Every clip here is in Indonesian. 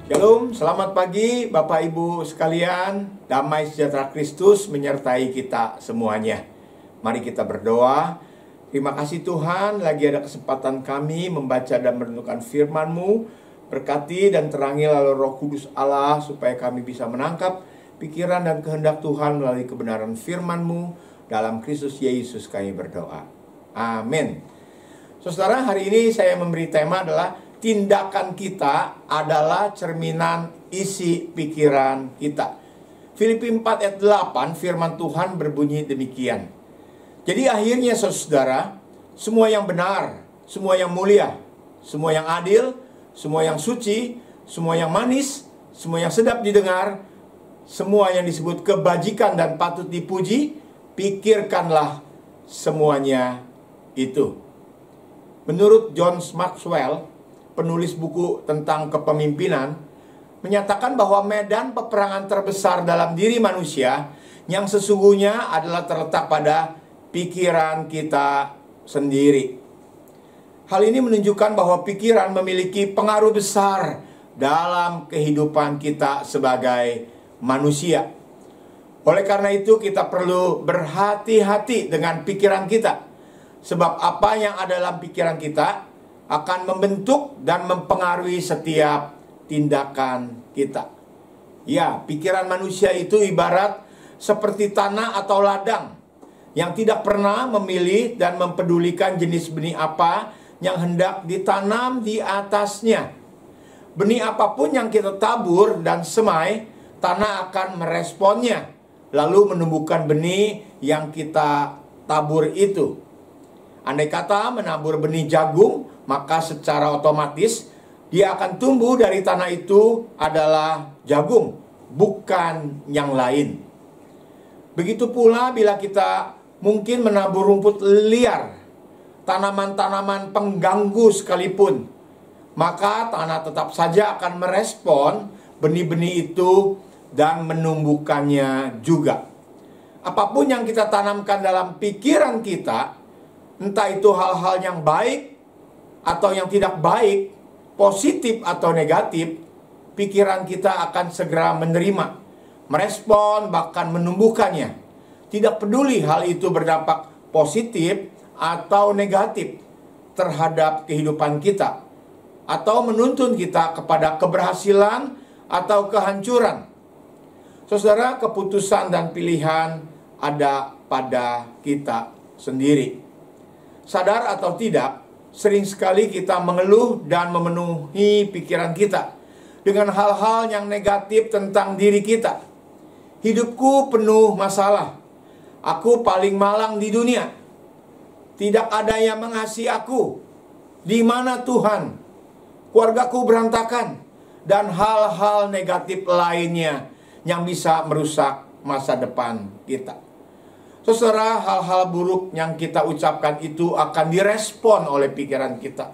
Shalom, selamat pagi Bapak Ibu sekalian. Damai sejahtera Kristus menyertai kita semuanya. Mari kita berdoa. Terima kasih Tuhan, lagi ada kesempatan kami membaca dan merenungkan firman-Mu. Berkati dan terangi lalu Roh Kudus Allah supaya kami bisa menangkap pikiran dan kehendak Tuhan melalui kebenaran firman-Mu. Dalam Kristus Yesus kami berdoa. Amin. Saudara, hari ini saya memberi tema adalah tindakan kita adalah cerminan isi pikiran kita. Filipi 4 ayat 8 firman Tuhan berbunyi demikian. Jadi akhirnya saudara, semua yang benar, semua yang mulia, semua yang adil, semua yang suci, semua yang manis, semua yang sedap didengar, semua yang disebut kebajikan dan patut dipuji, pikirkanlah semuanya itu. Menurut John Maxwell, penulis buku tentang kepemimpinan, menyatakan bahwa medan peperangan terbesar dalam diri manusia yang sesungguhnya adalah terletak pada pikiran kita sendiri. Hal ini menunjukkan bahwa pikiran memiliki pengaruh besar dalam kehidupan kita sebagai manusia. Oleh karena itu kita perlu berhati-hati dengan pikiran kita. Sebab apa yang ada dalam pikiran kita akan membentuk dan mempengaruhi setiap tindakan kita. Ya, pikiran manusia itu ibarat seperti tanah atau ladang yang tidak pernah memilih dan mempedulikan jenis benih apa yang hendak ditanam di atasnya. Benih apapun yang kita tabur dan semai, tanah akan meresponnya, lalu menumbuhkan benih yang kita tabur itu. Andai kata menabur benih jagung, maka secara otomatis dia akan tumbuh dari tanah itu adalah jagung, bukan yang lain. Begitu pula bila kita mungkin menabur rumput liar, tanaman-tanaman pengganggu sekalipun, maka tanah tetap saja akan merespon benih-benih itu dan menumbuhkannya juga. Apapun yang kita tanamkan dalam pikiran kita, entah itu hal-hal yang baik atau yang tidak baik, positif atau negatif, pikiran kita akan segera menerima, merespon, bahkan menumbuhkannya. Tidak peduli hal itu berdampak positif atau negatif terhadap kehidupan kita, atau menuntun kita kepada keberhasilan atau kehancuran. Saudara, keputusan dan pilihan ada pada kita sendiri. Sadar atau tidak, sering sekali kita mengeluh dan memenuhi pikiran kita dengan hal-hal yang negatif tentang diri kita. Hidupku penuh masalah. Aku paling malang di dunia. Tidak ada yang mengasihi aku. Di mana Tuhan? Keluargaku berantakan. Dan hal-hal negatif lainnya yang bisa merusak masa depan kita. Saudara, hal-hal buruk yang kita ucapkan itu akan direspon oleh pikiran kita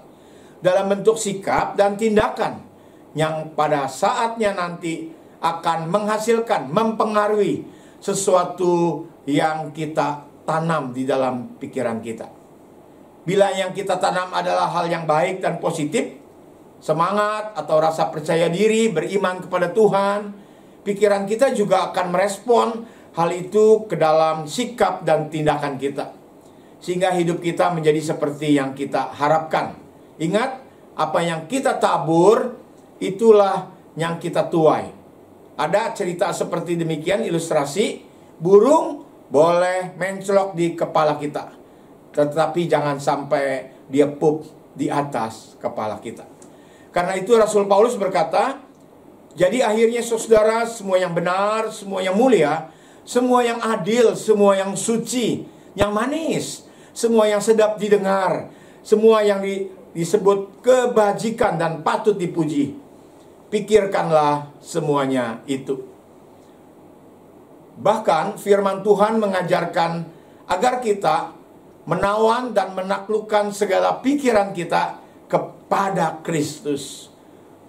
dalam bentuk sikap dan tindakan yang pada saatnya nanti akan menghasilkan, mempengaruhi sesuatu yang kita tanam di dalam pikiran kita. Bila yang kita tanam adalah hal yang baik dan positif, semangat atau rasa percaya diri, beriman kepada Tuhan, pikiran kita juga akan merespon hal itu ke dalam sikap dan tindakan kita, sehingga hidup kita menjadi seperti yang kita harapkan. Ingat, apa yang kita tabur, itulah yang kita tuai. Ada cerita seperti demikian, ilustrasi, burung boleh mencelok di kepala kita, tetapi jangan sampai dia pup di atas kepala kita. Karena itu Rasul Paulus berkata, jadi akhirnya saudara, semua yang benar, semua yang mulia, semua yang adil, semua yang suci, yang manis, semua yang sedap didengar, semua yang disebut kebajikan dan patut dipuji, pikirkanlah semuanya itu. Bahkan firman Tuhan mengajarkan agar kita menawan dan menaklukkan segala pikiran kita kepada Kristus.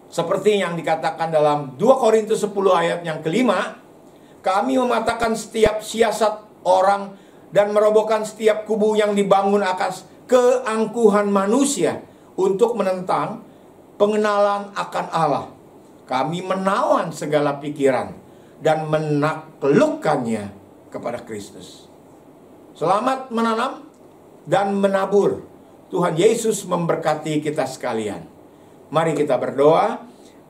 Seperti yang dikatakan dalam 2 Korintus 10 ayat yang kelima, kami mematahkan setiap siasat orang dan merobohkan setiap kubu yang dibangun atas keangkuhan manusia untuk menentang pengenalan akan Allah. Kami menawan segala pikiran dan menaklukkannya kepada Kristus. Selamat menanam dan menabur. Tuhan Yesus memberkati kita sekalian. Mari kita berdoa.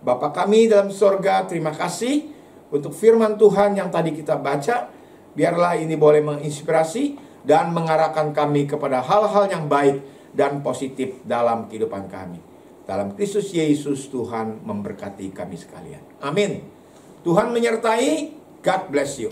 Bapa kami dalam sorga, terima kasih untuk firman Tuhan yang tadi kita baca. Biarlah ini boleh menginspirasi dan mengarahkan kami kepada hal-hal yang baik dan positif dalam kehidupan kami. Dalam Kristus Yesus Tuhan memberkati kami sekalian. Amin. Tuhan menyertai. God bless you.